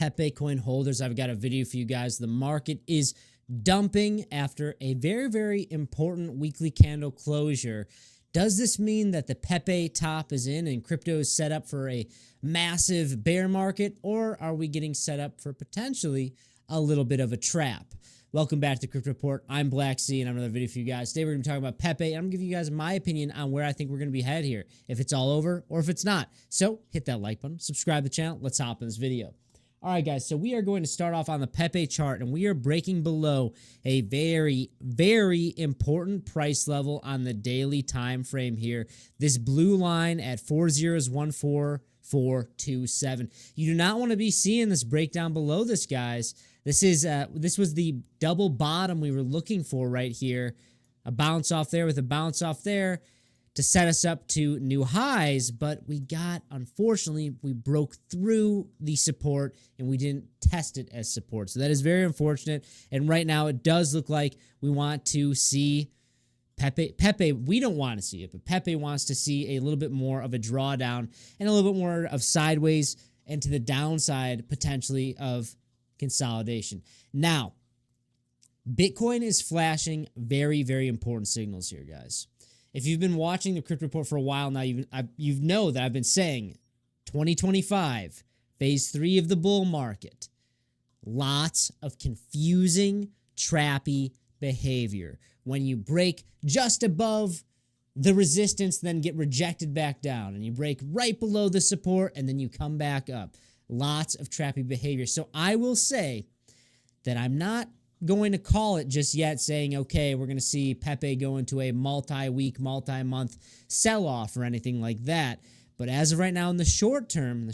Pepe coin holders, I've got a video for you guys. The market is dumping after a very, very important weekly candle closure. Does this mean that the Pepe top is in and crypto is set up for a massive bear market, or are we getting set up for potentially a little bit of a trap? Welcome back to Crypto Report. I'm Black Sea, and I have another video for you guys. Today we're going to be talking about Pepe, and I'm going to give you guys my opinion on where I think we're going to be headed here, if it's all over or if it's not. So hit that like button, subscribe to the channel. Let's hop in this video. All right, guys, so we are going to start off on the Pepe chart, and we are breaking below a very, very important price level on the daily time frame here. This blue line at 4014427. You do not want to be seeing this breakdown below this, guys. This was the double bottom we were looking for right here. A bounce off there with a bounce off there to set us up to new highs, but unfortunately, we broke through the support and we didn't test it as support. So that is very unfortunate. And right now, it does look like we want to see Pepe, we don't want to see it, but Pepe wants to see a little bit more of a drawdown and a little bit more of sideways and to the downside potentially of consolidation. Now, Bitcoin is flashing very, very important signals here, guys. If you've been watching the Crypto Report for a while now, you know that I've been saying 2025, phase 3 of the bull market. Lots of confusing, trappy behavior. When you break just above the resistance, then get rejected back down, and you break right below the support, and then you come back up. Lots of trappy behavior. So I will say that I'm not going to call it just yet saying, okay, we're going to see Pepe go into a multi-week, multi-month sell-off or anything like that. But as of right now, in the short term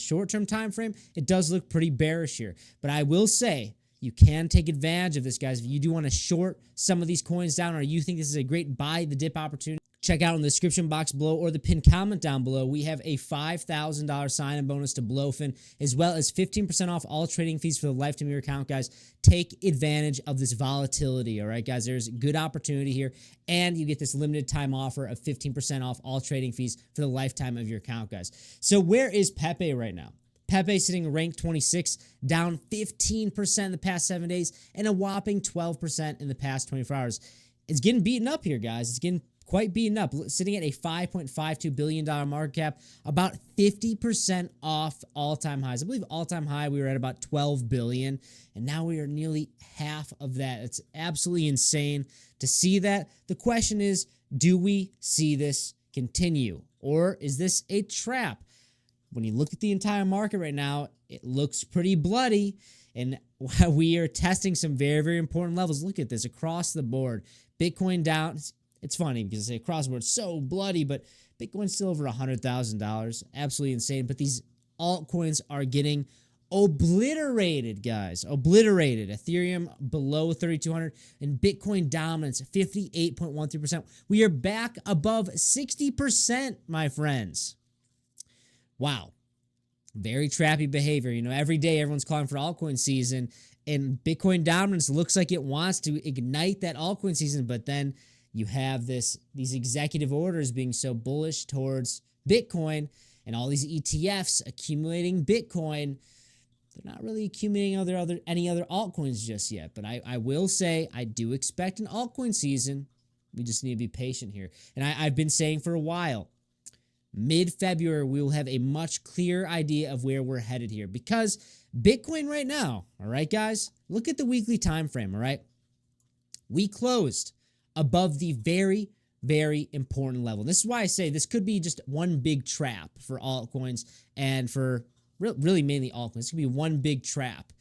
time frame, it does look pretty bearish here. But I will say you can take advantage of this, guys. If you do want to short some of these coins down, or you think this is a great buy the dip opportunity, check out in the description box below or the pinned comment down below. We have a $5,000 sign-in bonus to Blowfin, as well as 15% off all trading fees for the lifetime of your account, guys. Take advantage of this volatility, all right, guys? There's a good opportunity here, and you get this limited time offer of 15% off all trading fees for the lifetime of your account, guys. So where is Pepe right now? Pepe sitting ranked 26, down 15% in the past 7 days, and a whopping 12% in the past 24 hours. It's getting beaten up here, guys. It's getting quite beaten up, sitting at a $5.52 billion market cap, about 50% off all-time highs. I believe all-time high, we were at about $12 billion, and now we are nearly half of that. It's absolutely insane to see that. The question is, do we see this continue, or is this a trap? When you look at the entire market right now, it looks pretty bloody, and we are testing some very, very important levels. Look at this across the board. Bitcoin down. It's funny because I say across the board, so bloody, but Bitcoin's still over $100,000. Absolutely insane. But these altcoins are getting obliterated, guys. Obliterated. Ethereum below 3,200 and Bitcoin dominance 58.13%. We are back above 60%, my friends. Wow. Very trappy behavior. You know, every day everyone's calling for altcoin season, and Bitcoin dominance looks like it wants to ignite that altcoin season, but then you have these executive orders being so bullish towards Bitcoin and all these ETFs accumulating Bitcoin. They're not really accumulating any other altcoins just yet. But I will say I do expect an altcoin season. We just need to be patient here. And I've been saying for a while, mid-February, we will have a much clearer idea of where we're headed here. Because Bitcoin right now, all right, guys, look at the weekly time frame, all right? We closed above the very, very important level. This is why I say this could be just one big trap for altcoins and for really mainly altcoins. This could be one big trap.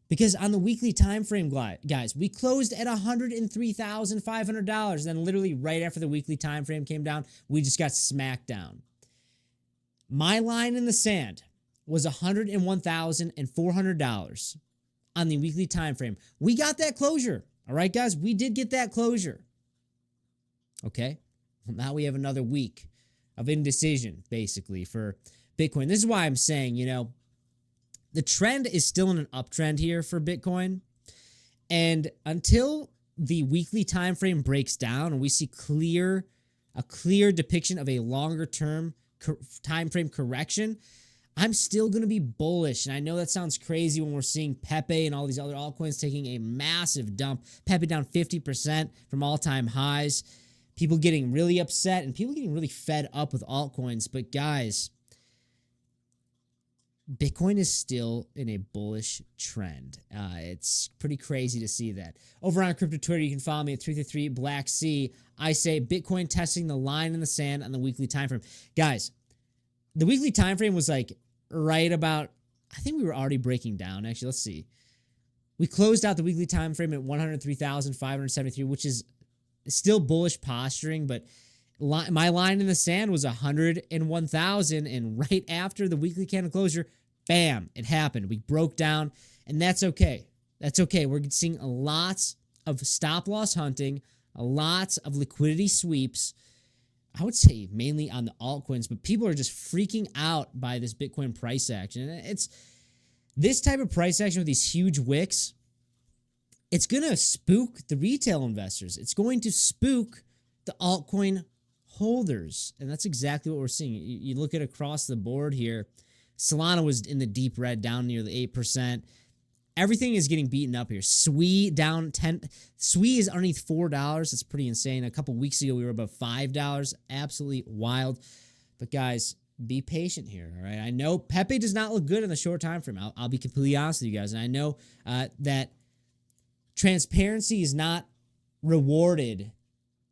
Because on the weekly time frame, guys, we closed at $103,500. Then literally right after the weekly time frame came down, we just got smacked down. My line in the sand was $101,400 on the weekly time frame. We got that closure. All right, guys, we did get that closure. Okay, well, now we have another week of indecision, basically, for Bitcoin. This is why I'm saying, you know, the trend is still in an uptrend here for Bitcoin. And until the weekly time frame breaks down and we see a clear depiction of a longer term time frame correction, I'm still going to be bullish. And I know that sounds crazy when we're seeing Pepe and all these other altcoins taking a massive dump. Pepe down 50% from all-time highs. People getting really upset and people getting really fed up with altcoins. But guys, Bitcoin is still in a bullish trend. It's pretty crazy to see that. Over on crypto Twitter, you can follow me at 333 Black Sea. I say Bitcoin testing the line in the sand on the weekly time frame. Guys, the weekly time frame was like right about, I think we were already breaking down. Actually, let's see. We closed out the weekly time frame at 103,573, which is still bullish posturing, but my line in the sand was 101,000, and right after the weekly candle closure, bam, it happened. We broke down, and that's okay. That's okay. We're seeing lots of stop-loss hunting, lots of liquidity sweeps. I would say mainly on the altcoins, but people are just freaking out by this Bitcoin price action. And it's this type of price action with these huge wicks. It's going to spook the retail investors. It's going to spook the altcoin holders. And that's exactly what we're seeing. You look at across the board here. Solana was in the deep red, down near the 8%. Everything is getting beaten up here. SWI down 10. SWI is underneath $4. That's pretty insane. A couple weeks ago, we were above $5. Absolutely wild. But guys, be patient here. All right. I know Pepe does not look good in the short time frame. I'll be completely honest with you guys. And I know that transparency is not rewarded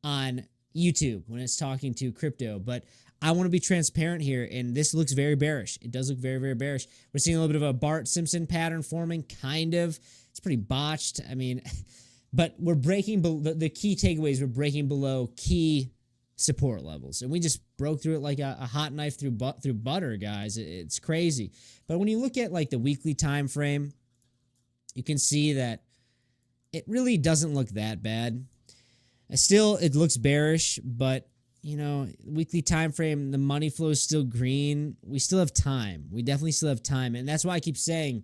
on YouTube when it's talking to crypto, but I want to be transparent here, and this looks very bearish. It does look very, very bearish. We're seeing a little bit of a Bart Simpson pattern forming, kind of. It's pretty botched. I mean, but we're breaking the key takeaways. We're breaking below key support levels, and we just broke through it like a hot knife through butter, guys. It's crazy. But when you look at like the weekly time frame, you can see that it really doesn't look that bad. Still, it looks bearish, but you know, weekly time frame, the money flow is still green. We still have time. We definitely still have time. And that's why I keep saying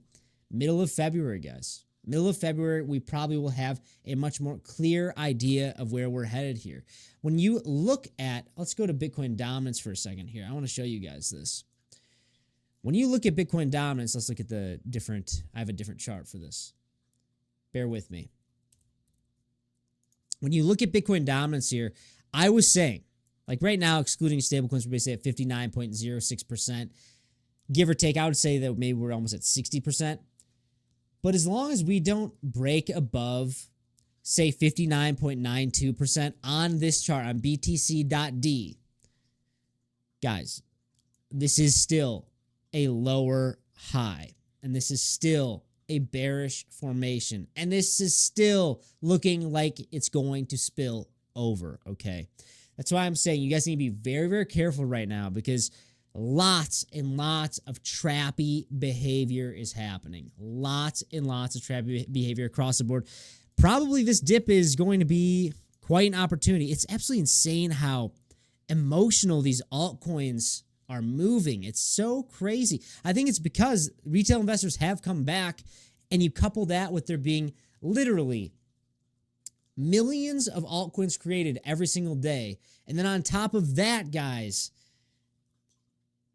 middle of February, guys. Middle of February, we probably will have a much more clear idea of where we're headed here. When you look at, let's go to Bitcoin dominance for a second here. I want to show you guys this. When you look at Bitcoin dominance, let's look at I have a different chart for this. Bear with me. When you look at Bitcoin dominance here, I was saying, like right now, excluding stablecoins, we're basically at 59.06%. Give or take, I would say that maybe we're almost at 60%. But as long as we don't break above, say, 59.92% on this chart, on BTC.D, guys, this is still a lower high. And this is still a bearish formation. And this is still looking like it's going to spill over, okay? That's why I'm saying you guys need to be very, very careful right now, because lots and lots of trappy behavior is happening. Lots and lots of trappy behavior across the board. Probably this dip is going to be quite an opportunity. It's absolutely insane how emotional these altcoins are moving. It's so crazy. I think it's because retail investors have come back, and you couple that with there being literally millions of altcoins created every single day. And then on top of that, guys,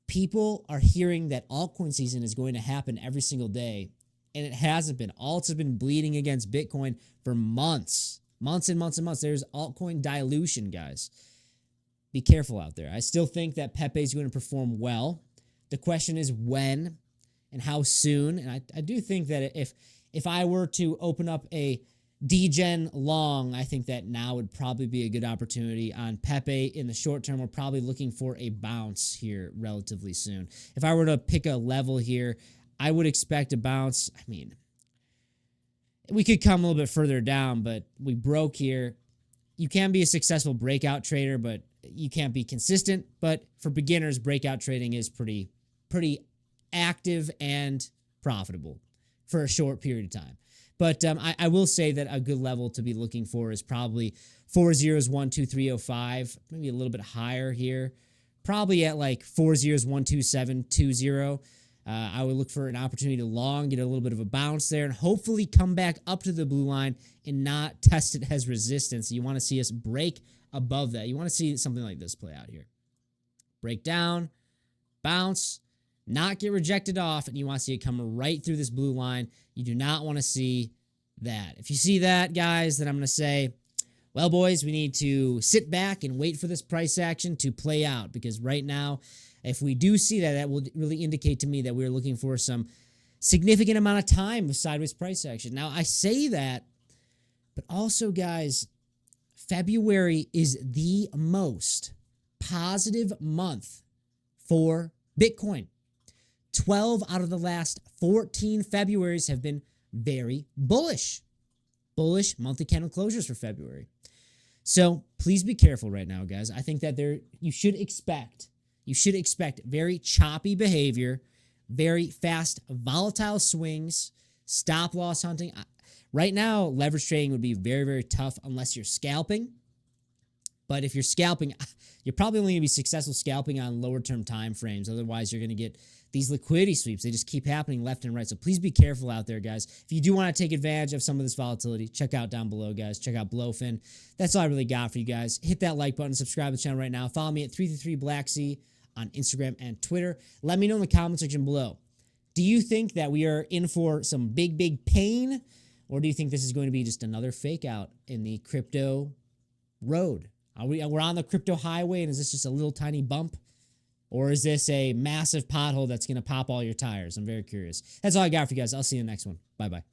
people are hearing that altcoin season is going to happen every single day. And it hasn't been. Alts have been bleeding against Bitcoin for months. Months and months and months. There's altcoin dilution, guys. Be careful out there. I still think that Pepe is going to perform well. The question is when and how soon. And I do think that if I were to open up a degen long, I think that now would probably be a good opportunity on Pepe. In the short term, we're probably looking for a bounce here relatively soon. If I were to pick a level here, I would expect a bounce. I mean, we could come a little bit further down, but we broke here. You can be a successful breakout trader, but you can't be consistent. But for beginners, breakout trading is pretty active and profitable for a short period of time. But I will say that a good level to be looking for is probably 4012305, maybe a little bit higher here. Probably at like 4012720. I would look for an opportunity to long, get a little bit of a bounce there, and hopefully come back up to the blue line and not test it as resistance. You want to see us break above that. You want to see something like this play out here. Break down, bounce. not get rejected off, and you want to see it come right through this blue line. You do not want to see that. If you see that, guys, then I'm going to say, well, boys, we need to sit back and wait for this price action to play out, because right now, if we do see that, that will really indicate to me that we're looking for some significant amount of time of sideways price action. Now, I say that, but also, guys, February is the most positive month for Bitcoin. 12 out of the last 14 Februarys have been very bullish. Bullish monthly candle closures for February. So please be careful right now, guys. I think that you should expect very choppy behavior, very fast, volatile swings, stop loss hunting. Right now, leverage trading would be very, very tough unless you're scalping. But if you're scalping, you're probably only going to be successful scalping on lower term time frames. Otherwise, you're going to get these liquidity sweeps. They just keep happening left and right. So please be careful out there, guys. If you do want to take advantage of some of this volatility, check out down below, guys. Check out Blowfin. That's all I really got for you guys. Hit that like button, subscribe to the channel right now. Follow me at 333blacksea on Instagram and Twitter. Let me know in the comment section below. Do you think that we are in for some big, big pain? Or do you think this is going to be just another fake out in the crypto road? We're on the crypto highway, and is this just a little tiny bump? Or is this a massive pothole that's going to pop all your tires? I'm very curious. That's all I got for you guys. I'll see you in the next one. Bye-bye.